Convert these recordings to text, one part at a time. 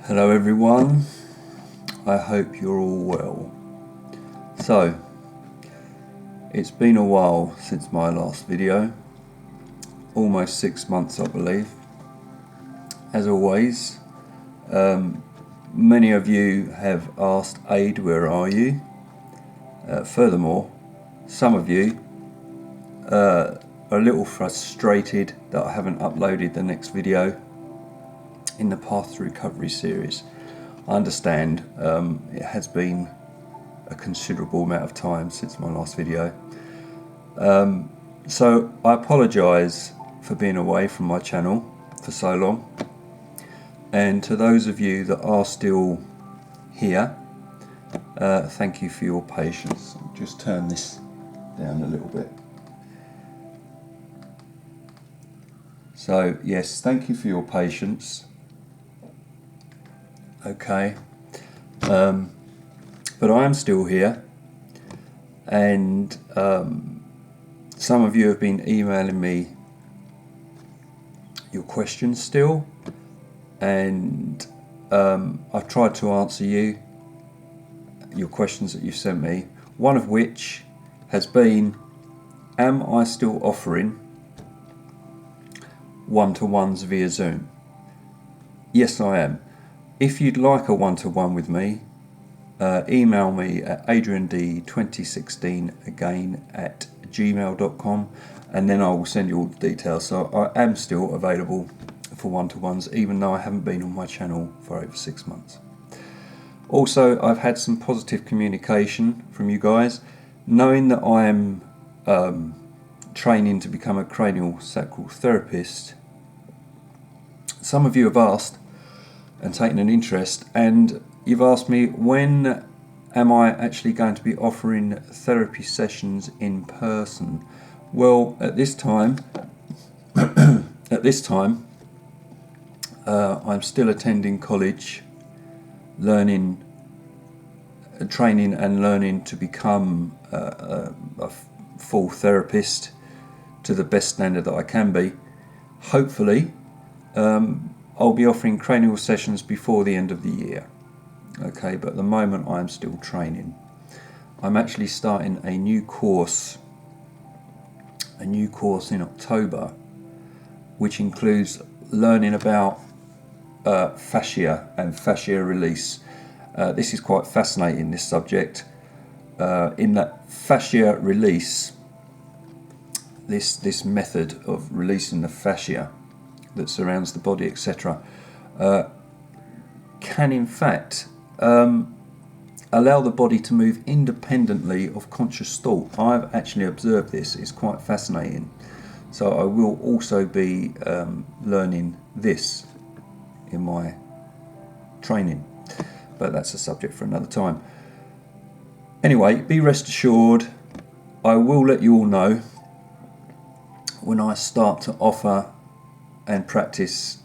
Hello everyone, I hope you're all well. So, it's been a while since my last video, almost 6 months I believe. As always, many of you have asked, Aid, where are you? Furthermore, some of you are a little frustrated that I haven't uploaded the next video in the Path to Recovery series. I understand it has been a considerable amount of time since my last video. So I apologise for being away from my channel for so long. And to those of you that are still here, thank you for your patience. I'll just turn this down a little bit. So yes, thank you for your patience. Okay, but I am still here, and some of you have been emailing me your questions still, and I've tried to answer your questions that you've sent me, one of which has been, am I still offering one-to-ones via Zoom? Yes, I am. If you'd like a one-to-one with me, email me at adriand2016 again at gmail.com, and then I will send you all the details. So I am still available for one-to-ones, even though I haven't been on my channel for over 6 months. Also, I've had some positive communication from you guys, knowing that I am training to become a cranial sacral therapist. Some of you have asked and taken an interest, and you've asked me, when am I actually going to be offering therapy sessions in person? Well, at this time I'm still attending college, training and learning to become a full therapist to the best standard that I can be. Hopefully I'll be offering cranial sessions before the end of the year. Okay, but at the moment I'm still training. I'm actually starting a new course in October, which includes learning about fascia and fascia release. This is quite fascinating, this subject, in that fascia release, this method of releasing the fascia that surrounds the body, etc., can in fact allow the body to move independently of conscious thought. I've actually observed this. It's quite fascinating. So I will also be learning this in my training, but that's a subject for another time. Anyway, be rest assured, I will let you all know when I start to offer and practice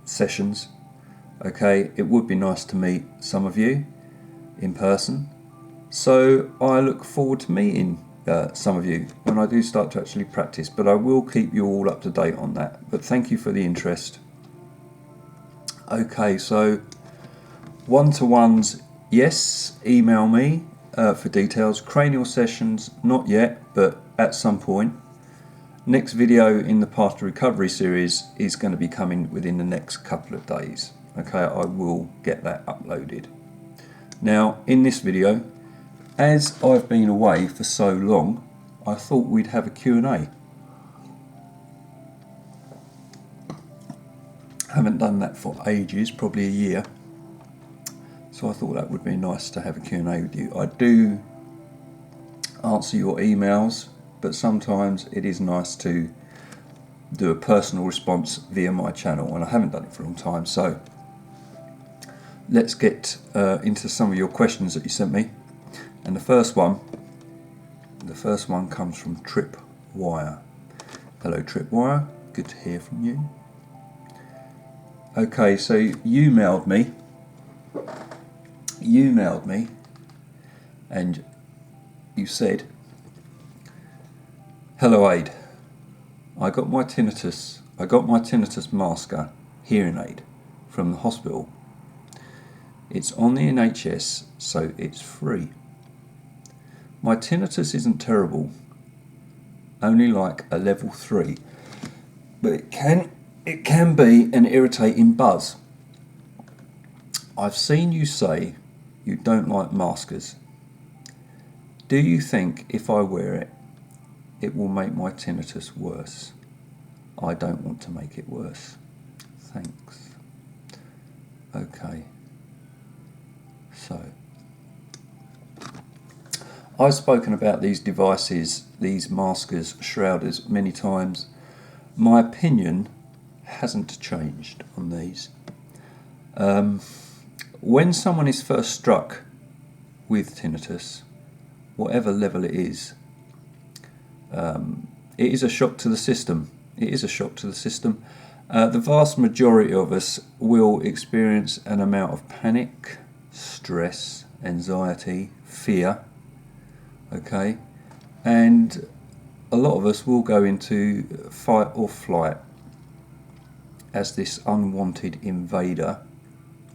sessions. Okay, it would be nice to meet some of you in person, so I look forward to meeting some of you when I do start to actually practice, but I will keep you all up to date on that. But thank you for the interest. Okay, so one-to-ones, yes, email me for details. Cranial sessions, not yet, but at some point. Next video in the Path to Recovery series is going to be coming within the next couple of days. Okay, I will get that uploaded. Now, in this video, as I've been away for so long, I thought we'd have a Q&A. Haven't done that for ages, probably a year. So I thought that would be nice to have a Q&A with you. I do answer your emails, but sometimes it is nice to do a personal response via my channel, and I haven't done it for a long time. So let's get into some of your questions that you sent me. And the first one comes from Tripwire. Hello Tripwire, good to hear from you. Okay, so you mailed me and you said, hello Aid, I got my tinnitus masker hearing aid from the hospital It's on the NHS, so it's free. My tinnitus isn't terrible, only like a level 3, but it can be an irritating buzz. I've seen you say you don't like maskers. Do you think if I wear it, it will make my tinnitus worse? I don't want to make it worse. Thanks. Okay. So, I've spoken about these devices, these maskers, shrouders, many times. My opinion hasn't changed on these. When someone is first struck with tinnitus, whatever level it is a shock to the system. It is a shock to the system. The vast majority of us will experience an amount of panic, stress, anxiety, fear, okay? And a lot of us will go into fight or flight as this unwanted invader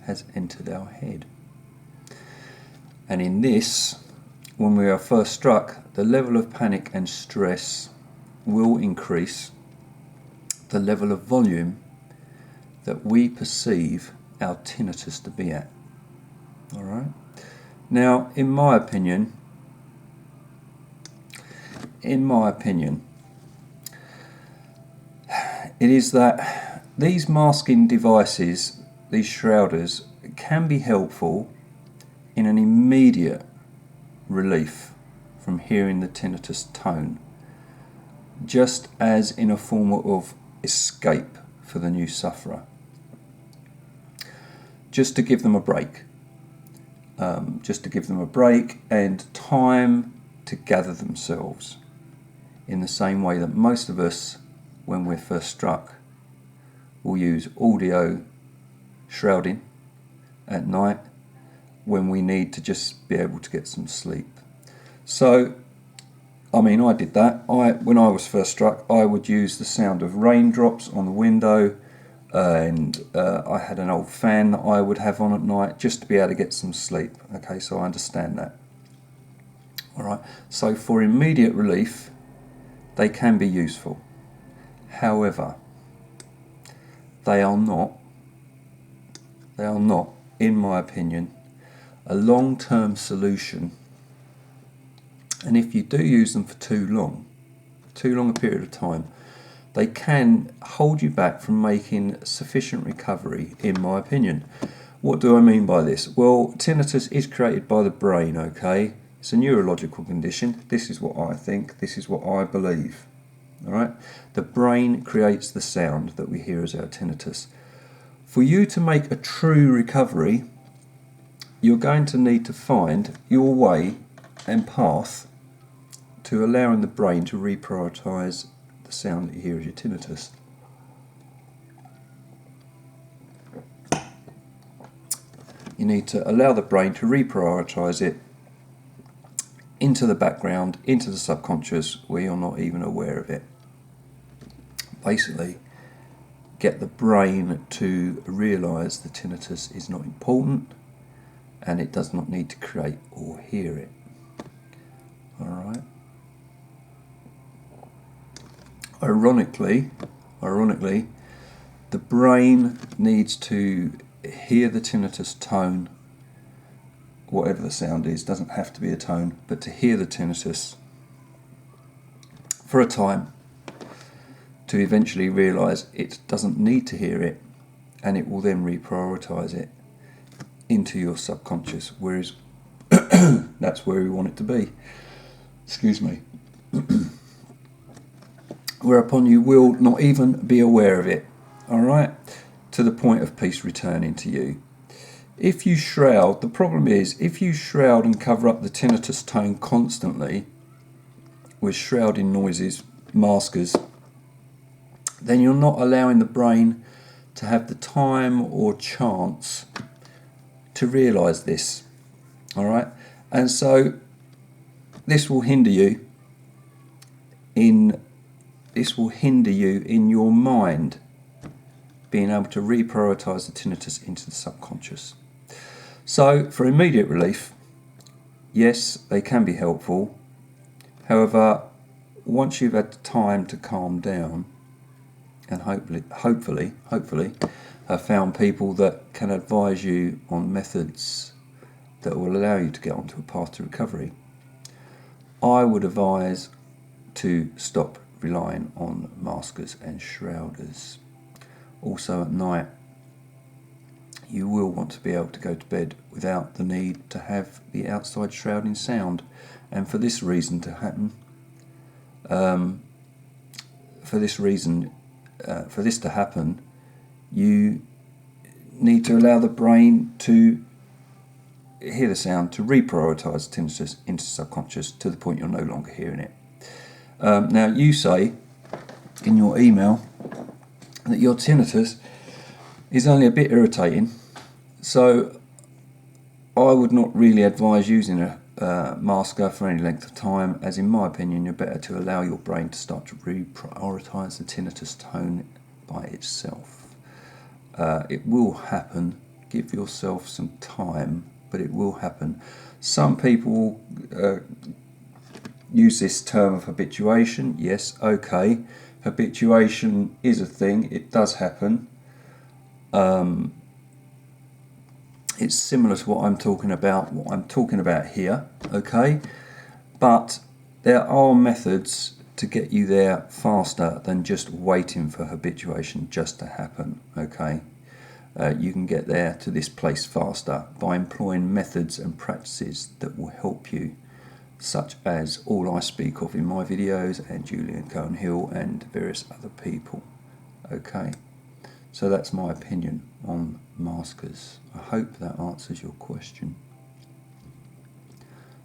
has entered our head. And in this, when we are first struck, the level of panic and stress will increase the level of volume that we perceive our tinnitus to be at. All right. Now, in my opinion, it is that these masking devices, these shrouders, can be helpful in an immediate relief from hearing the tinnitus tone, just as in a form of escape for the new sufferer, just to give them a break, and time to gather themselves, in the same way that most of us, when we're first struck, will use audio shrouding at night when we need to just be able to get some sleep. So, I mean, I did that. When I was first struck, I would use the sound of raindrops on the window, and I had an old fan that I would have on at night just to be able to get some sleep. Okay, so I understand that. All right, so for immediate relief, they can be useful. However, they are not, in my opinion, a long-term solution. And if you do use them for too long a period of time, they can hold you back from making sufficient recovery, in my opinion. What do I mean by this? Well, tinnitus is created by the brain, okay? It's a neurological condition. This is what I think. This is what I believe. All right? The brain creates the sound that we hear as our tinnitus. For you to make a true recovery, you're going to need to find your way and path to allowing the brain to reprioritise the sound that you hear as your tinnitus. You need to allow the brain to reprioritise it into the background, into the subconscious, where you're not even aware of it. Basically, get the brain to realise the tinnitus is not important and it does not need to create or hear it. Alright. Ironically, the brain needs to hear the tinnitus tone, whatever the sound is, doesn't have to be a tone, but to hear the tinnitus for a time, to eventually realise it doesn't need to hear it, and it will then reprioritise it into your subconscious, whereas that's where we want it to be. Excuse me. Whereupon you will not even be aware of it, alright, to the point of peace returning to you. If you shroud, the problem is, if you shroud and cover up the tinnitus tone constantly with shrouding noises, maskers, then you're not allowing the brain to have the time or chance to realise this. Alright? And so this will hinder you in your mind being able to reprioritise the tinnitus into the subconscious. So for immediate relief, yes, they can be helpful. However, once you've had time to calm down, and hopefully have found people that can advise you on methods that will allow you to get onto a path to recovery, I would advise to stop relying on maskers and shrouders. Also at night, you will want to be able to go to bed without the need to have the outside shrouding sound, and for this reason to happen, for this to happen, you need to allow the brain to hear the sound, to reprioritise tinnitus into subconscious to the point you're no longer hearing it. Now, you say in your email that your tinnitus is only a bit irritating, so I would not really advise using a masker for any length of time, as in my opinion you're better to allow your brain to start to reprioritise the tinnitus tone by itself. It will happen. Give yourself some time, but it will happen. Some people use this term of habituation. Yes, okay, habituation is a thing, it does happen. It's similar to what I'm talking about here, okay? But there are methods to get you there faster than just waiting for habituation just to happen, okay? You can get there to this place faster by employing methods and practices that will help you, such as all I speak of in my videos and Julian Cohen-Hill and various other people, okay? So that's my opinion on maskers. I hope that answers your question.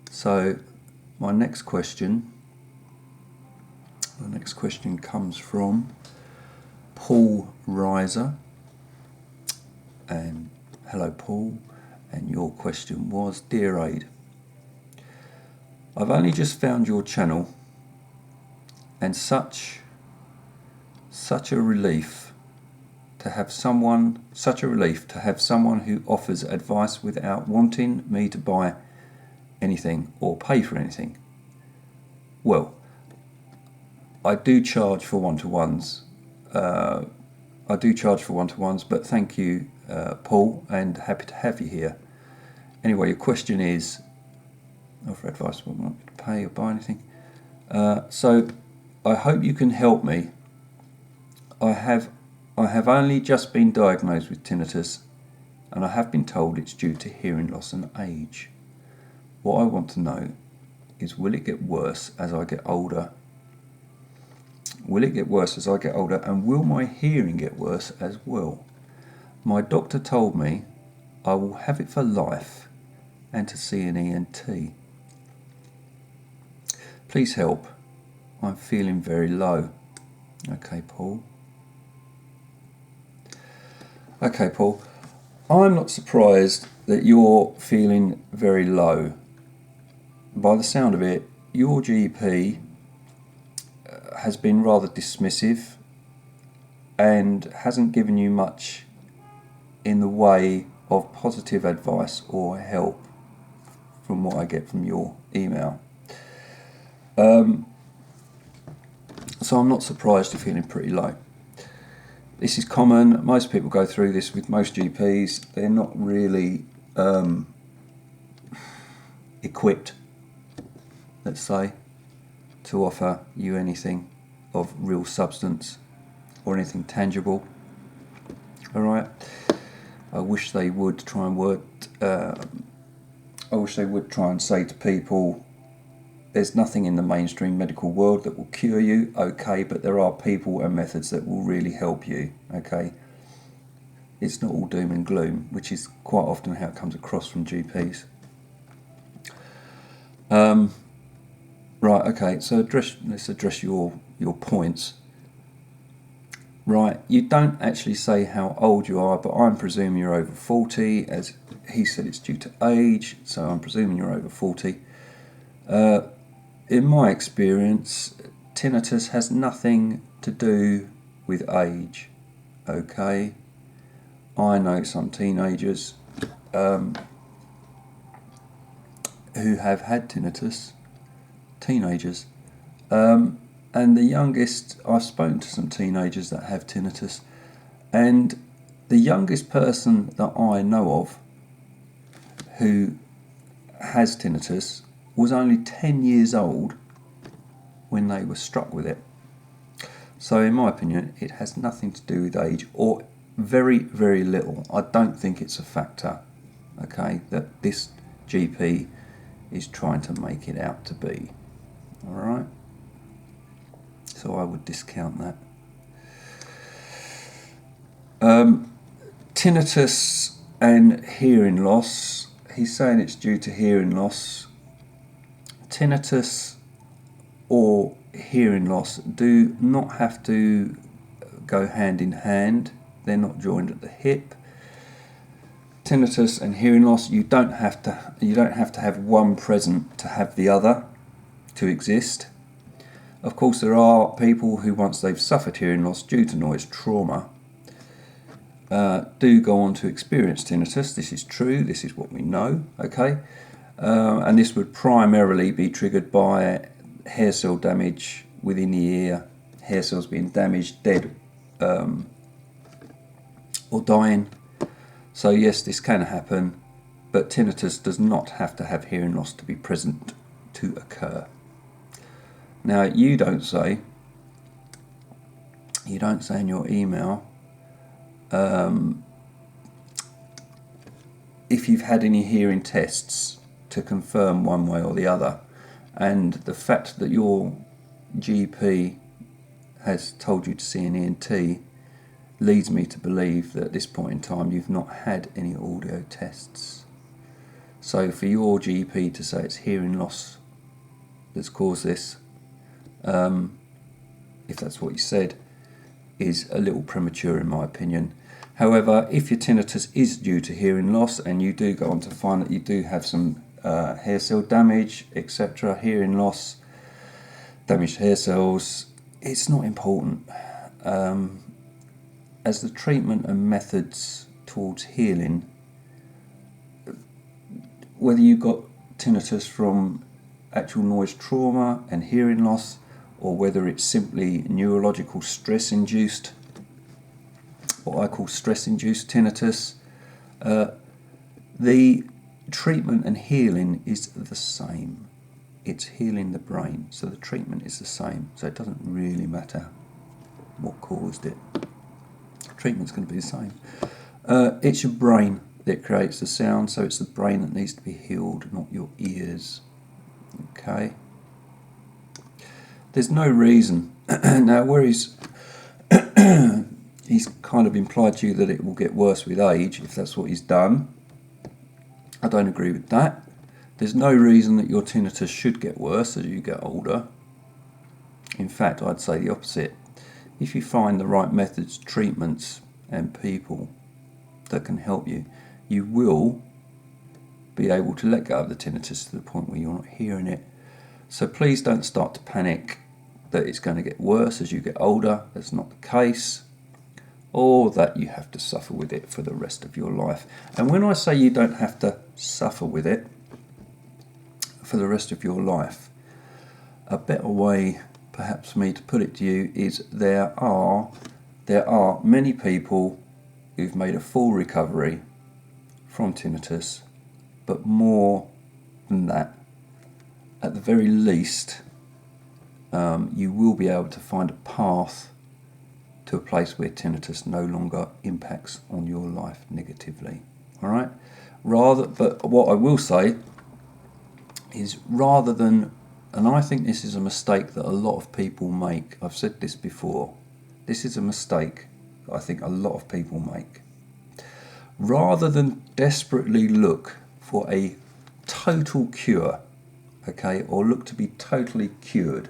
So my next question comes from Paul Reiser. And hello Paul, and your question was, Dear Aid, I've only just found your channel, and such a relief to have someone who offers advice without wanting me to buy anything or pay for anything. Well, I do charge for one-to-ones. But thank you, Paul, and happy to have you here. Anyway, your question is, offer advice, wouldn't want me to pay or buy anything. So I hope you can help me. I have only just been diagnosed with tinnitus, and I have been told it's due to hearing loss and age. What I want to know is, will it get worse as I get older? And will my hearing get worse as well? My doctor told me I will have it for life and to see an ENT. Please help. I'm feeling very low. Okay, Paul. I'm not surprised that you're feeling very low. By the sound of it, your GP has been rather dismissive and hasn't given you much in the way of positive advice or help from what I get from your email. So I'm not surprised you're feeling pretty low. This is common. Most people go through this with most GPs. They're not really equipped, let's say, to offer you anything of real substance or anything tangible. All right. I wish they would try and say to people, there's nothing in the mainstream medical world that will cure you, okay, but there are people and methods that will really help you, okay. It's not all doom and gloom, which is quite often how it comes across from GPs. Right, okay, so let's address your points. Right, you don't actually say how old you are, but I'm presuming you're over 40, as he said it's due to age, so I'm presuming you're over 40. In my experience, tinnitus has nothing to do with age, okay? I know some teenagers who have had tinnitus, teenagers. And the youngest, I've spoken to some teenagers that have tinnitus, and the youngest person that I know of who has tinnitus was only 10 years old when they were struck with it. So in my opinion, it has nothing to do with age, or very, very little. I don't think it's a factor, okay, that this GP is trying to make it out to be. All right? So I would discount that. Tinnitus and hearing loss. He's saying it's due to hearing loss. Tinnitus or hearing loss do not have to go hand in hand. They're not joined at the hip. Tinnitus and hearing loss, you don't have to have one present to have the other to exist. Of course, there are people who, once they've suffered hearing loss due to noise trauma, do go on to experience tinnitus. This is true. This is what we know. Okay, and this would primarily be triggered by hair cell damage within the ear, hair cells being damaged, dead, or dying. So yes, this can happen, but tinnitus does not have to have hearing loss to be present to occur. Now, you don't say in your email if you've had any hearing tests to confirm one way or the other, and the fact that your GP has told you to see an ENT leads me to believe that at this point in time you've not had any audio tests. So for your GP to say it's hearing loss that's caused this, if that's what you said, is a little premature in my opinion. However, if your tinnitus is due to hearing loss and you do go on to find that you do have some hair cell damage, etc., hearing loss, damaged hair cells, it's not important. As the treatment and methods towards healing, whether you got tinnitus from actual noise trauma and hearing loss, or whether it's simply neurological stress-induced, what I call stress-induced tinnitus, the treatment and healing is the same. It's healing the brain, so the treatment is the same. So it doesn't really matter what caused it. Treatment's going to be the same. It's your brain that creates the sound, so it's the brain that needs to be healed, not your ears. Okay? There's no reason. Now, where he's kind of implied to you that it will get worse with age, if that's what he's done. I don't agree with that. There's no reason that your tinnitus should get worse as you get older. In fact, I'd say the opposite. If you find the right methods, treatments, and people that can help you, you will be able to let go of the tinnitus to the point where you're not hearing it. So please don't start to panic that it's going to get worse as you get older. That's not the case. Or that you have to suffer with it for the rest of your life. And when I say you don't have to suffer with it for the rest of your life, a better way perhaps for me to put it to you is there are many people who've made a full recovery from tinnitus, but more than that, at the very least, you will be able to find a path to a place where tinnitus no longer impacts on your life negatively. All right? But what I will say is, rather than, and I think this is a mistake that a lot of people make. I've said this before. This is a mistake that I think a lot of people make. Rather than desperately look for a total cure, okay, or look to be totally cured,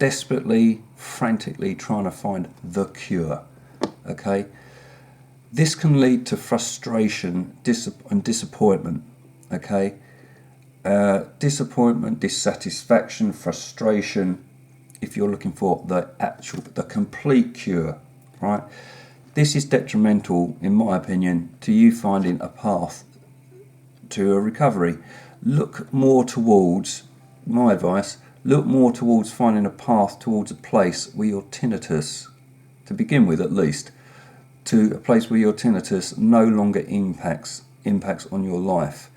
desperately, frantically trying to find the cure, okay, this can lead to frustration and disappointment, okay. Disappointment, dissatisfaction, frustration, if you're looking for the complete cure, right? This is detrimental, in my opinion, to you finding a path to a recovery. look more towards, my advice, look more towards finding a path towards a place where your tinnitus, to begin with at least, to a place where your tinnitus no longer impacts on your life.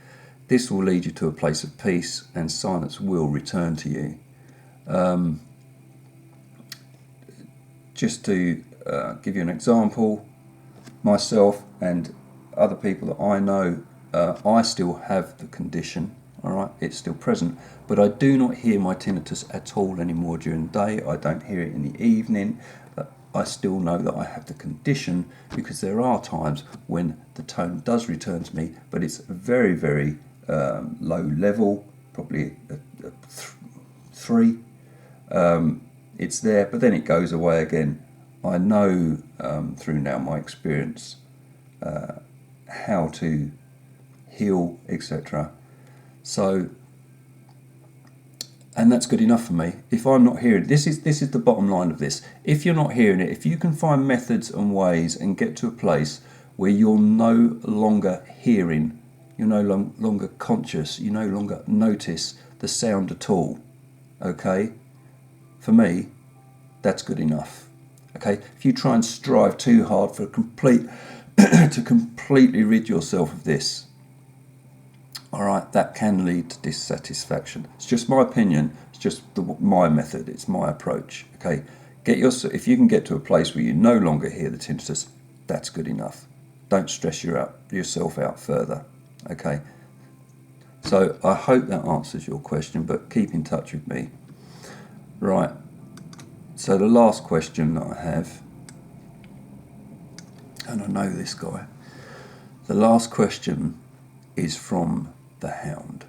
This will lead you to a place of peace, and silence will return to you. Just to give you an example, myself and other people that I know, I still have the condition, all right, it's still present, but I do not hear my tinnitus at all anymore during the day. I don't hear it in the evening, but I still know that I have the condition, because there are times when the tone does return to me, but it's very, very low level, probably a 3. It's there, but then it goes away again. I know through now my experience how to heal, etc. So, and that's good enough for me. If I'm not hearing it, this is the bottom line of this. If you're not hearing it, if you can find methods and ways and get to a place where you're no longer hearing, you're no longer conscious, you no longer notice the sound at all, okay? For me, that's good enough. Okay, if you try and strive too hard for to completely rid yourself of this, all right, that can lead to dissatisfaction. It's just my opinion. It's just my method. It's my approach. Okay, if you can get to a place where you no longer hear the tinnitus, that's good enough. Don't stress yourself out further. Okay. So I hope that answers your question, but keep in touch with me. Right. So the last question that I have, and I know this guy, the last question is from the Hound.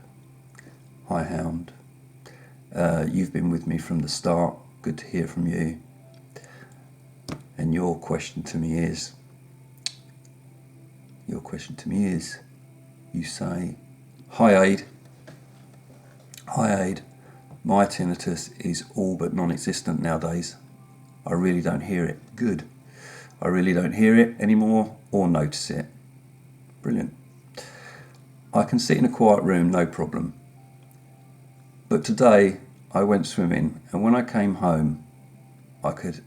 Hi Hound, you've been with me from the start, good to hear from you. And your question to me is, you say, Hi Aid, my tinnitus is all but non-existent nowadays. I really don't hear it. Good. I really don't hear it anymore or notice it. Brilliant. I can sit in a quiet room, no problem. But today I went swimming, and when I came home, I could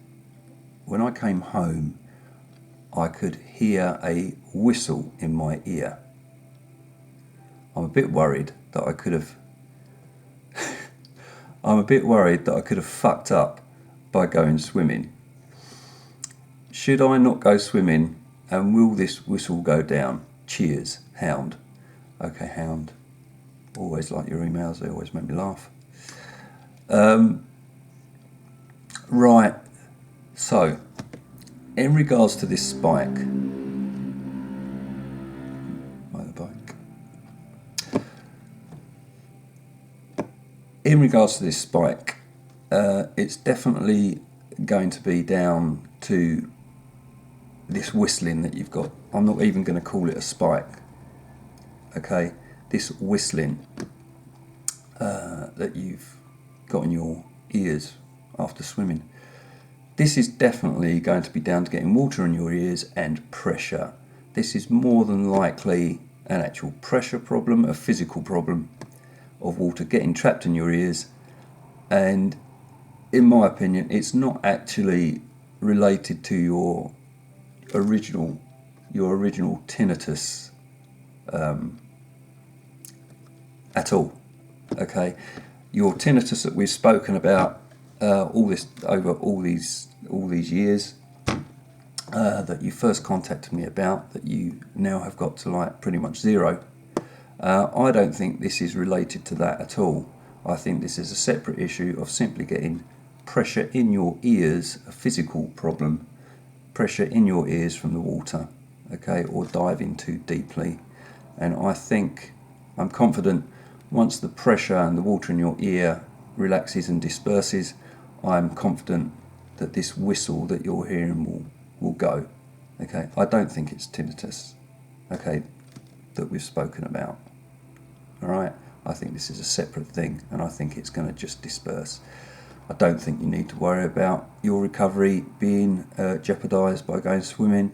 hear a whistle in my ear. I'm a bit worried that I could have fucked up by going swimming. Should I not go swimming, and will this whistle go down? Cheers, Hound. Okay, Hound. Always like your emails, they always make me laugh. Right, so, in regards to this spike, it's definitely going to be down to this whistling that you've got. I'm not even going to call it a spike. Okay, this whistling that you've got in your ears after swimming. This is definitely going to be down to getting water in your ears and pressure. This is more than likely an actual pressure problem, a physical problem of water getting trapped in your ears. And in my opinion, it's not actually related to your original tinnitus at all. Okay, your tinnitus that we've spoken about over all these years that you first contacted me about, that you now have got to like pretty much zero. I don't think this is related to that at all. I think this is a separate issue of simply getting pressure in your ears, a physical problem, pressure in your ears from the water, okay, or diving too deeply. And I'm confident once the pressure and the water in your ear relaxes and disperses, I'm confident that this whistle that you're hearing will go. Okay, I don't think it's tinnitus, okay, that we've spoken about. All right, I think this is a separate thing, and I think it's going to just disperse. I don't think you need to worry about your recovery being jeopardised by going swimming.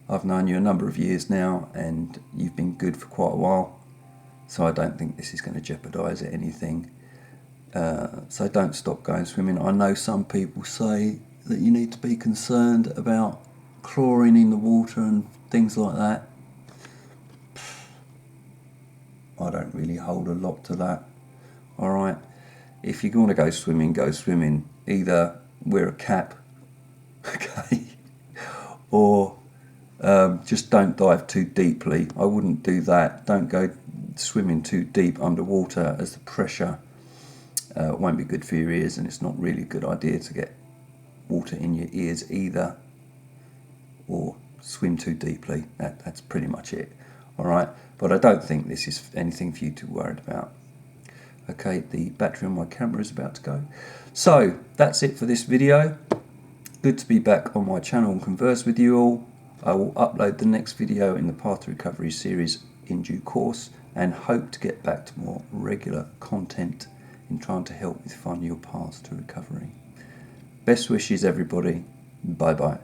I've known you a number of years now and you've been good for quite a while, so I don't think this is going to jeopardise anything. So don't stop going swimming. I know some people say that you need to be concerned about chlorine in the water and things like that. I don't really hold a lot to that. Alright, if you want to go swimming, go swimming. Either wear a cap, okay, or just don't dive too deeply. I wouldn't do that. Don't go swimming too deep underwater, as the pressure won't be good for your ears, and it's not really a good idea to get water in your ears either, or swim too deeply. That's pretty much it. Alright, but I don't think this is anything for you to be worried about. Okay, the battery on my camera is about to go. So that's it for this video. Good to be back on my channel and converse with you all. I will upload the next video in the Path to Recovery series in due course, and hope to get back to more regular content in trying to help with finding your path to recovery. Best wishes, everybody. Bye bye.